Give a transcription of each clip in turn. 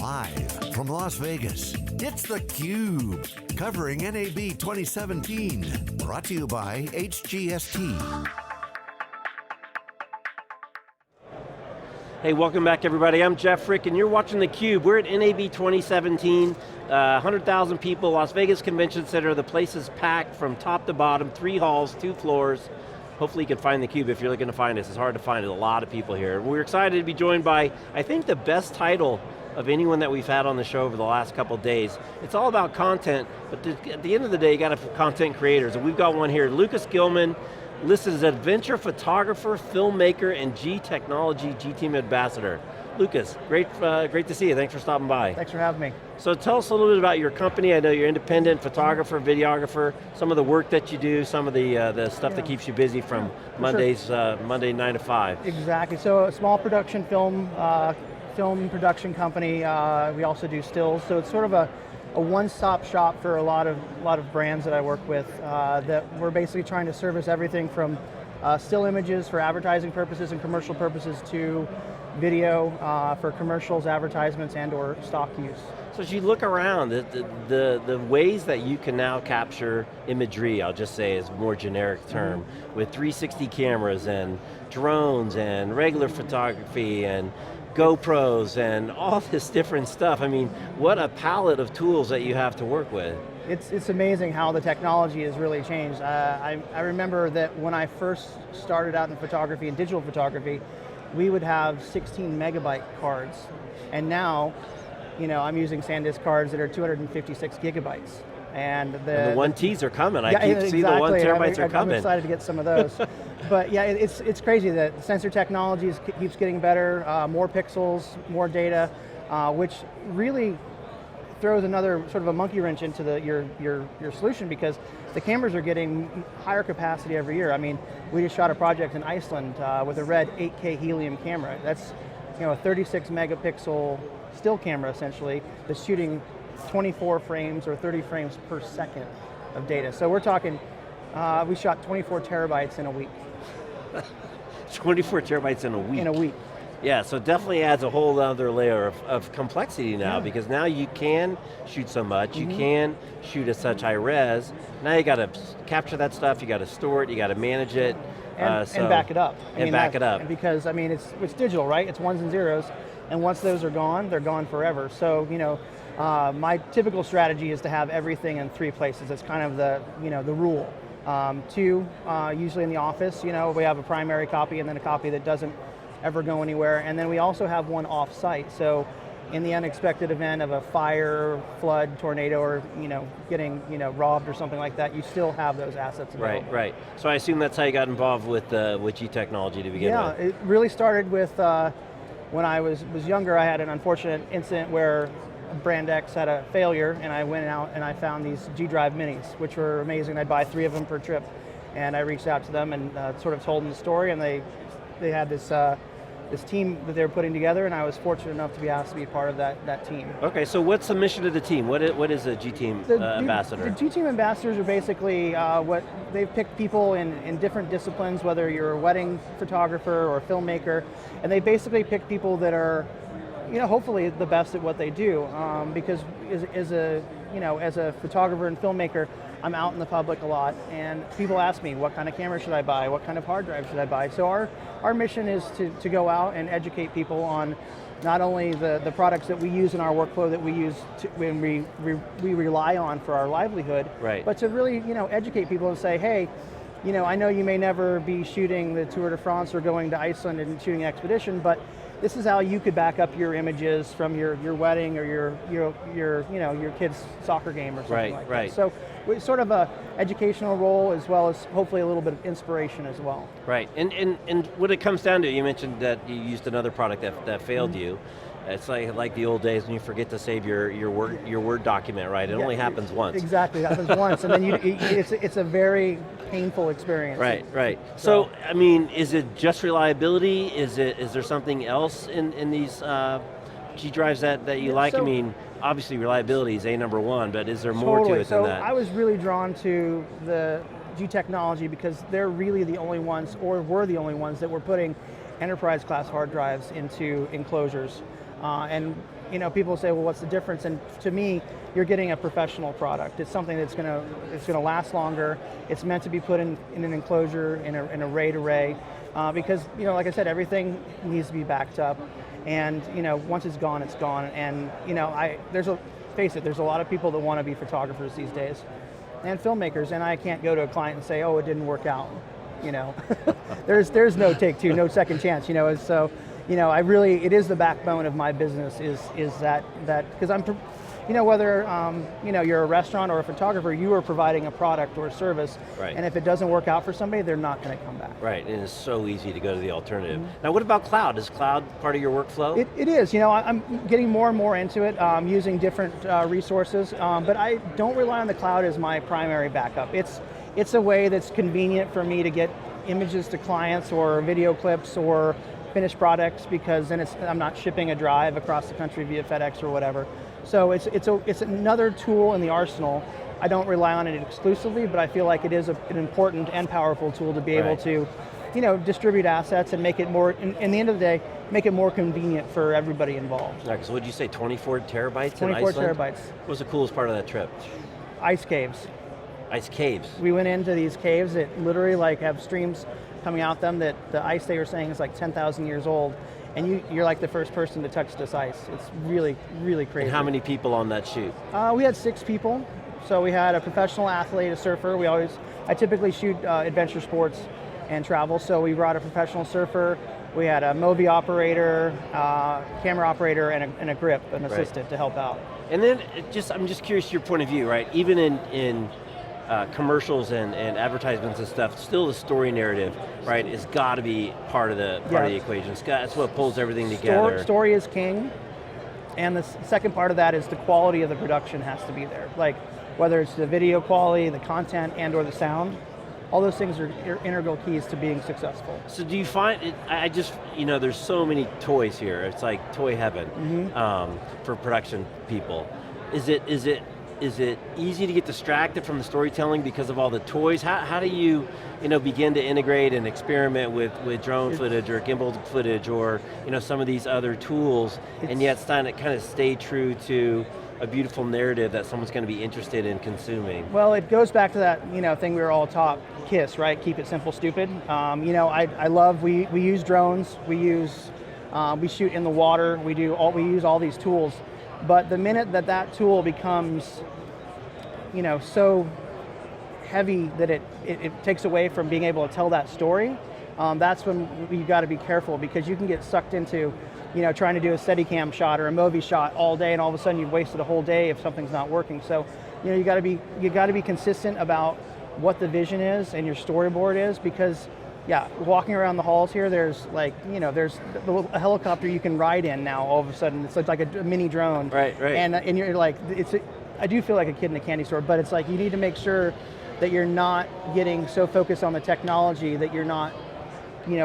Live from Las Vegas, it's theCUBE, covering NAB 2017. Brought to you by HGST. Hey, welcome back everybody. I'm Jeff Frick and you're watching theCUBE. We're at NAB 2017, 100,000 people, Las Vegas Convention Center. The place is packed from top to bottom, 3 halls, 2 floors. Hopefully you can find theCUBE if you're looking to find us. It's hard to find, there's a lot of people here. We're excited to be joined by, I think, the best title of anyone that we've had on the show over the last couple of days. It's all about content, but at the end of the day, you got to have content creators, and we've got one here, Lucas Gilman, listed as adventure photographer, filmmaker, and G-Technology G-Team Ambassador. Lucas, great to see you, thanks for stopping by. Thanks for having me. So tell us a little bit about your company. I know you're independent photographer, videographer, some of the work that you do, some of the stuff that keeps you busy from Mondays, Monday 9 to 5. Exactly, so a small production film production company. We also do stills, so it's sort of a one-stop shop for a lot of brands that I work with, that we're basically trying to service everything from still images for advertising purposes and commercial purposes to video for commercials, advertisements, and or stock use. So as you look around, the ways that you can now capture imagery, I'll just say is a more generic term, with 360 cameras and drones and regular photography and GoPros and all this different stuff. I mean, what a palette of tools that you have to work with. It's amazing how the technology has really changed. I remember that when I first started out in photography and digital photography, we would have 16 megabyte cards. And now, you know, I'm using SanDisk cards that are 256 gigabytes. And the 1Ts are coming. Yeah, I keep seeing the 1 terabytes are coming. I'm excited to get some of those. But yeah, it's crazy that sensor technology keeps getting better, more pixels, more data, which really throws another sort of a monkey wrench into your solution, because the cameras are getting higher capacity every year. I mean, we just shot a project in Iceland with a red 8K helium camera. That's, you know, a 36 megapixel still camera essentially that's shooting 24 frames or 30 frames per second of data. So we're talking, we shot 24 terabytes in a week. 24 terabytes in a week? In a week. Yeah, so it definitely adds a whole other layer of complexity now, because now you can shoot so much, you can shoot at such high res, now you got to capture that stuff, you got to store it, you got to manage it. And back it up. Back it up. Because, I mean, it's digital, right? It's ones and zeros, and once those are gone, they're gone forever. So, you know, my typical strategy is to have everything in 3 places. It's kind of the, you know, the rule. 2, usually in the office, you know, we have a primary copy and then a copy that doesn't ever go anywhere, and then we also have one off-site. So in the unexpected event of a fire, flood, tornado, or, you know, getting, you know, robbed or something like that, you still have those assets available. Right. So I assume that's how you got involved with G-Technology to begin with. Yeah, it really started with, when I was younger, I had an unfortunate incident where Brand X had a failure, and I went out and I found these G-Drive minis, which were amazing. I'd buy 3 of them per trip, and I reached out to them and sort of told them the story, and they had this team that they were putting together, and I was fortunate enough to be asked to be part of that team. Okay, so what's the mission of the team? What is a G-Team ambassador? The G-Team ambassadors are basically what they've picked people in different disciplines, whether you're a wedding photographer or a filmmaker, and they basically pick people that are, you know, hopefully the best at what they do, because as a photographer and filmmaker, I'm out in the public a lot, and people ask me, what kind of camera should I buy? What kind of hard drive should I buy? So our mission is to go out and educate people on not only the products that we use in our workflow that we use when we rely on for our livelihood, but to really, you know, educate people and say, hey, you know, I know you may never be shooting the Tour de France or going to Iceland and shooting an expedition, but this is how you could back up your images from your wedding or your kid's soccer game or something like that. So it's sort of a educational role, as well as hopefully a little bit of inspiration as well. Right, and what it comes down to, you mentioned that you used another product that failed you. It's like the old days when you forget to save your Word document, right? It only happens once. Exactly, it happens once, and then it's a very painful experience. Right. So, I mean, is it just reliability? Is there something else in these G drives that you like? I mean, obviously reliability is #1, but is there more to it than that? So I was really drawn to the G-Technology because they're really the only ones, or were the only ones, that were putting enterprise class hard drives into enclosures. And people say, well, what's the difference? And to me, you're getting a professional product. It's something that's going to last longer. It's meant to be put in an enclosure, in a array, because like I said, everything needs to be backed up. And once it's gone, it's gone. And face it, there's a lot of people that want to be photographers these days, and filmmakers. And I can't go to a client and say, oh, it didn't work out. There's no take two, no second chance. So. It is the backbone of my business is that because I'm, whether you're a restaurant or a photographer, you are providing a product or a service, right. And if it doesn't work out for somebody, they're not going to come back. Right, and it's so easy to go to the alternative. Now what about cloud? Is cloud part of your workflow? It is, I'm getting more and more into it, using different resources, but I don't rely on the cloud as my primary backup. It's a way that's convenient for me to get images to clients or video clips or finished products, because then I'm not shipping a drive across the country via FedEx or whatever. So it's another tool in the arsenal. I don't rely on it exclusively, but I feel like it is an important and powerful tool to be able to, distribute assets and make it more, in the end of the day, make it more convenient for everybody involved. Right, so what did you say, 24 terabytes 24 in Iceland? 24 terabytes. What was the coolest part of that trip? Ice caves. Ice caves. We went into these caves that literally have streams coming out them that the ice they were saying is like 10,000 years old, and you're like the first person to touch this ice. It's really, really crazy. And how many people on that shoot? We had 6 people. So we had a professional athlete, a surfer. I typically shoot adventure sports and travel, so we brought a professional surfer. We had a Movi operator, camera operator, and a grip, an assistant to help out. And then I'm just curious your point of view, right? Even in commercials and advertisements and stuff, still the story narrative, right, has got to be part of the equation. That's what pulls everything together. Story is king, and the second part of that is the quality of the production has to be there. Like whether it's the video quality, the content, and or the sound, all those things are integral keys to being successful. So do you find it? There's so many toys here. It's like toy heaven for production people. Is it easy to get distracted from the storytelling because of all the toys? How do you begin to integrate and experiment with drone footage or gimbal footage or some of these other tools, and yet kind of stay true to a beautiful narrative that someone's going to be interested in consuming? Well, it goes back to that thing we were all taught, KISS, right? Keep it simple, stupid. I love, we use drones, we shoot in the water, we use all these tools. But the minute that tool becomes, so heavy that it takes away from being able to tell that story, that's when you've got to be careful, because you can get sucked into, trying to do a Steadicam shot or a Movi shot all day, and all of a sudden you've wasted a whole day if something's not working. So, you got to be consistent about what the vision is and your storyboard is, because walking around the halls here, there's there's a helicopter you can ride in now. All of a sudden, it's like a mini drone. Right. And you're like, I do feel like a kid in a candy store, but it's like you need to make sure that you're not getting so focused on the technology that you're not,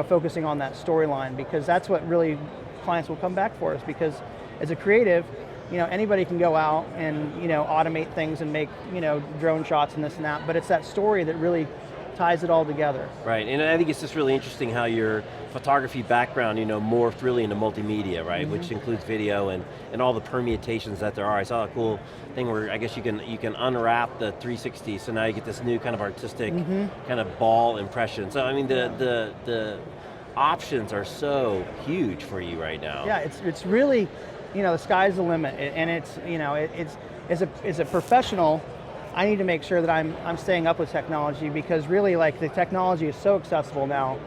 focusing on that storyline, because that's what really clients will come back for us. Because as a creative, anybody can go out and automate things and make drone shots and this and that, but it's that story that really ties it all together. Right, and I think it's just really interesting how your photography background, morphed really into multimedia, right? Which includes video and all the permutations that there are. I saw a cool thing where I guess you can unwrap the 360, so now you get this new kind of artistic kind of ball impression. So I mean, the options are so huge for you right now. Yeah, it's really, the sky's the limit, and it's as a professional, I need to make sure that I'm staying up with technology, because really, the technology is so accessible now,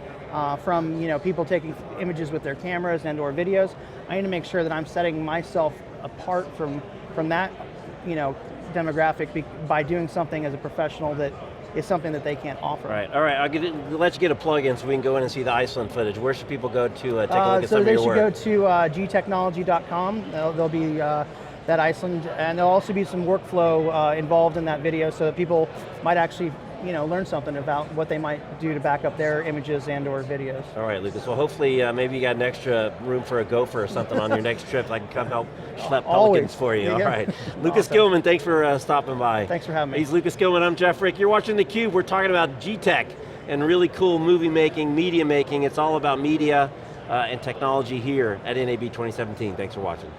from people taking images with their cameras and or videos. I need to make sure that I'm setting myself apart from that demographic by doing something as a professional that is something that they can't offer. Right. All right. I'll let you get a plug in so we can go in and see the Iceland footage. Where should people go to take a look at some of your work? So they should go to gtechnology.com. There'll be that Iceland, and there'll also be some workflow involved in that video, so that people might actually learn something about what they might do to back up their images and or videos. All right, Lucas. Well, hopefully maybe you got an extra room for a gopher or something on your next trip. I can come help schlep pelicans for you. All right. Lucas Gilman, thanks for stopping by. Thanks for having me. He's Lucas Gilman, I'm Jeff Frick. You're watching theCUBE. We're talking about G-Tech and really cool movie making, media making. It's all about media and technology here at NAB 2017. Thanks for watching.